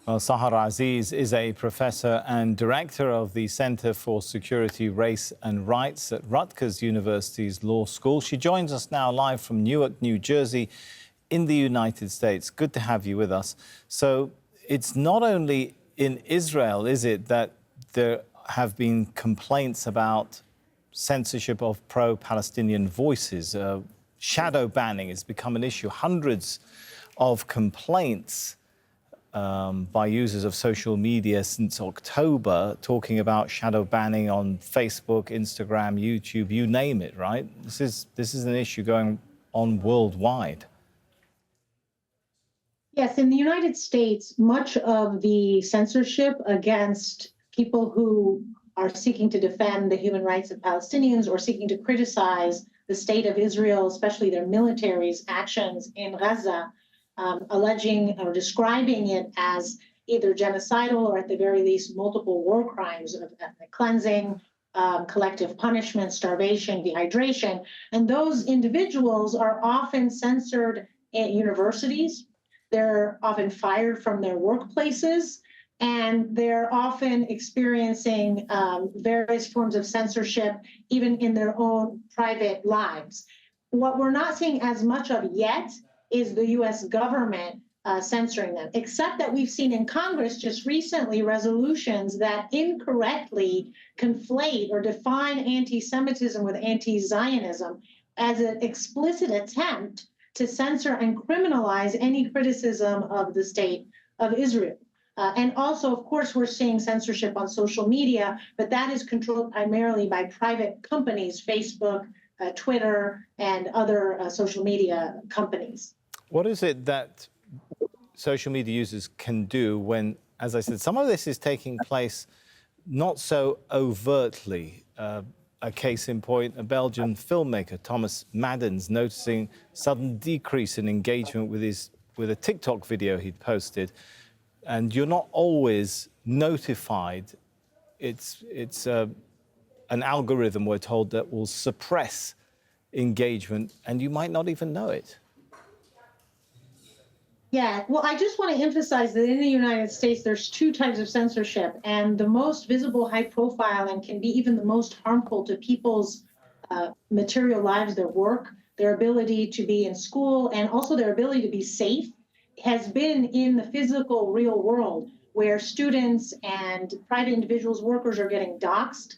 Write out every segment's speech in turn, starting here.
Well, Sahar Aziz is a professor and director of the Center for Security, Race and Rights at Rutgers University's Law School. She joins us now live from Newark, New Jersey, in the United States. Good to have you with us. So it's not only in Israel, is it, that there have been complaints about censorship of pro-Palestinian voices? Shadow banning has become an issue. Hundreds of complaints by users of social media since October, talking about shadow banning on Facebook, Instagram, YouTube, you name it, right? This is an issue going on worldwide. Yes, in the United States, much of the censorship against people who are seeking to defend the human rights of Palestinians or seeking to criticize the state of Israel, especially their military's actions in Gaza, alleging or describing it as either genocidal or at the very least multiple war crimes of ethnic cleansing, collective punishment, starvation, dehydration. And those individuals are often censored at universities. They're often fired from their workplaces, and they're often experiencing various forms of censorship even in their own private lives. What we're not seeing as much of yet is the U.S. government censoring them, except that we've seen in Congress just recently resolutions that incorrectly conflate or define anti-Semitism with anti-Zionism as an explicit attempt to censor and criminalize any criticism of the state of Israel. And also, of course, we're seeing censorship on social media, but that is controlled primarily by private companies, Facebook, Twitter, and other social media companies. What is it that social media users can do when, as I said, some of this is taking place not so overtly? A case in point, a Belgian filmmaker, Thomas Maddens, noticing sudden decrease in engagement with a TikTok video he'd posted. And you're not always notified. It's an algorithm, we're told, that will suppress engagement, and you might not even know it. Yeah, well, I just want to emphasize that in the United States, there's two types of censorship, and the most visible, high profile, and can be even the most harmful to people's material lives, their work, their ability to be in school, and also their ability to be safe, has been in the physical real world, where students and private individuals, workers are getting doxxed,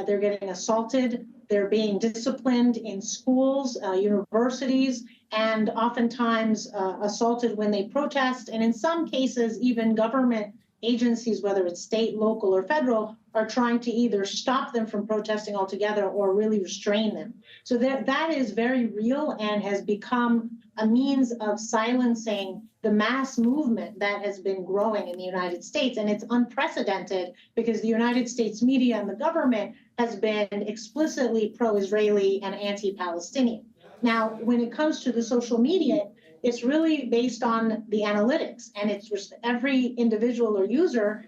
they're getting assaulted, they're being disciplined in schools, universities, and oftentimes assaulted when they protest. And in some cases, even government agencies, whether it's state, local, or federal, are trying to either stop them from protesting altogether or really restrain them. So that is very real and has become a means of silencing the mass movement that has been growing in the United States. And it's unprecedented because the United States media and the government has been explicitly pro-Israeli and anti-Palestinian. Now, when it comes to the social media, it's really based on the analytics, and it's every individual or user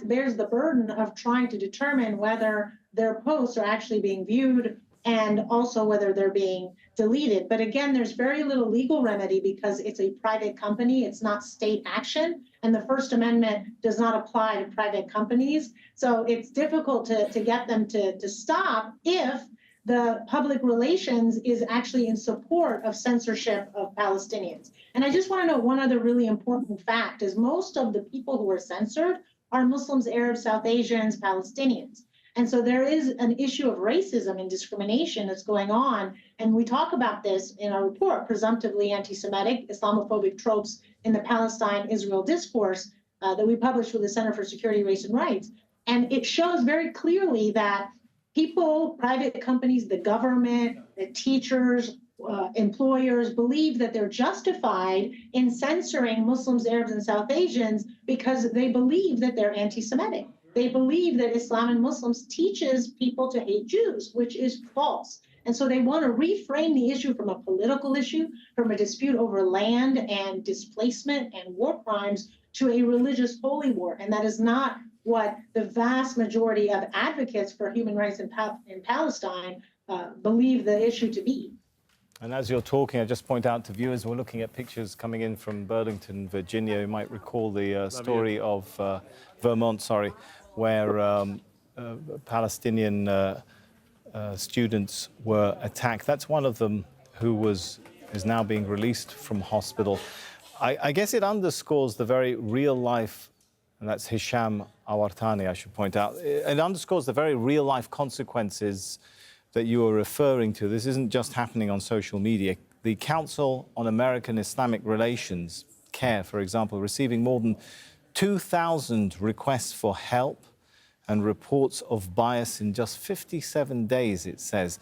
bears the burden of trying to determine whether their posts are actually being viewed and also whether they're being deleted. But again, there's very little legal remedy because it's a private company, it's not state action, and the First Amendment does not apply to private companies. So it's difficult to get them to stop if the public relations is actually in support of censorship of Palestinians. And I just want to note one other really important fact is most of the people who are censored are Muslims, Arabs, South Asians, Palestinians. And so there is an issue of racism and discrimination that's going on. And we talk about this in our report, presumptively anti-Semitic, Islamophobic tropes in the Palestine-Israel discourse that we published with the Center for Security, Race and Rights. And it shows very clearly that people, private companies, the government, the teachers, employers believe that they're justified in censoring Muslims, Arabs, and South Asians because they believe that they're anti-Semitic. They believe that Islam and Muslims teaches people to hate Jews, which is false. And so they want to reframe the issue from a political issue, from a dispute over land and displacement and war crimes to a religious holy war. And that is not what the vast majority of advocates for human rights in Palestine believe the issue to be. And as you're talking, I just point out to viewers, we're looking at pictures coming in from Burlington, Virginia. You might recall the story of Vermont, where Palestinian students were attacked. That's one of them who is now being released from hospital. I guess it underscores the very real life, and that's Hisham Awartani, I should point out. It underscores the very real life consequences that you are referring to. This isn't just happening on social media. The Council on American Islamic Relations, CAIR, for example, receiving more than 2,000 requests for help and reports of bias in just 57 days, it says.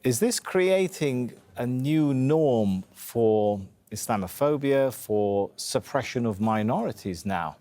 Is this creating a new norm for Islamophobia, for suppression of minorities now?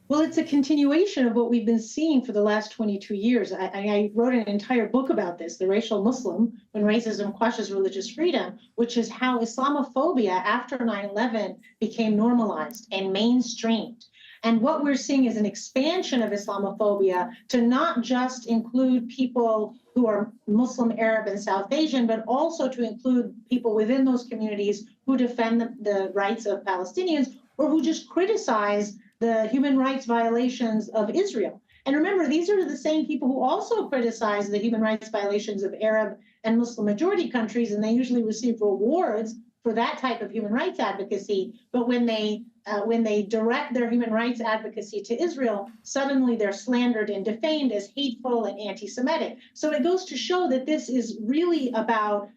Well, it's a continuation of what we've been seeing for the last 22 years. I wrote an entire book about this, The Racial Muslim, When Racism Crushes Religious Freedom, which is how Islamophobia after 9/11 became normalized and mainstreamed. And what we're seeing is an expansion of Islamophobia to not just include people who are Muslim, Arab, and South Asian, but also to include people within those communities who defend the rights of Palestinians or who just criticize the human rights violations of Israel. And remember, these are the same people who also criticize the human rights violations of Arab and Muslim majority countries, and they usually receive rewards for that type of human rights advocacy. But when they direct their human rights advocacy to Israel, suddenly they're slandered and defamed as hateful and anti-Semitic. So it goes to show that this is really about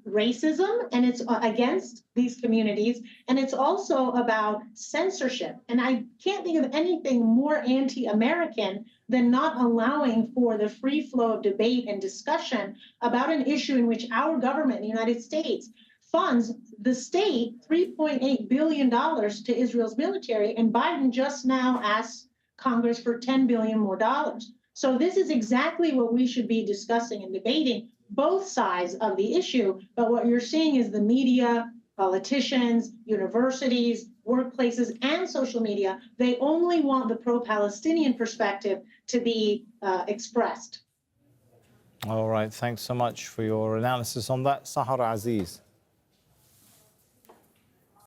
racism, and it's against these communities, and it's also about censorship. And I can't think of anything more anti-American than not allowing for the free flow of debate and discussion about an issue in which our government, the United States, funds the state $3.8 billion to Israel's military, and Biden just now asked Congress for $10 billion more dollars. So this is exactly what we should be discussing and debating, both sides of the issue. But what you're seeing is the media, politicians, universities, workplaces, and social media, they only want the pro-Palestinian perspective to be expressed. All right, thanks so much for your analysis on that, Sahar Aziz.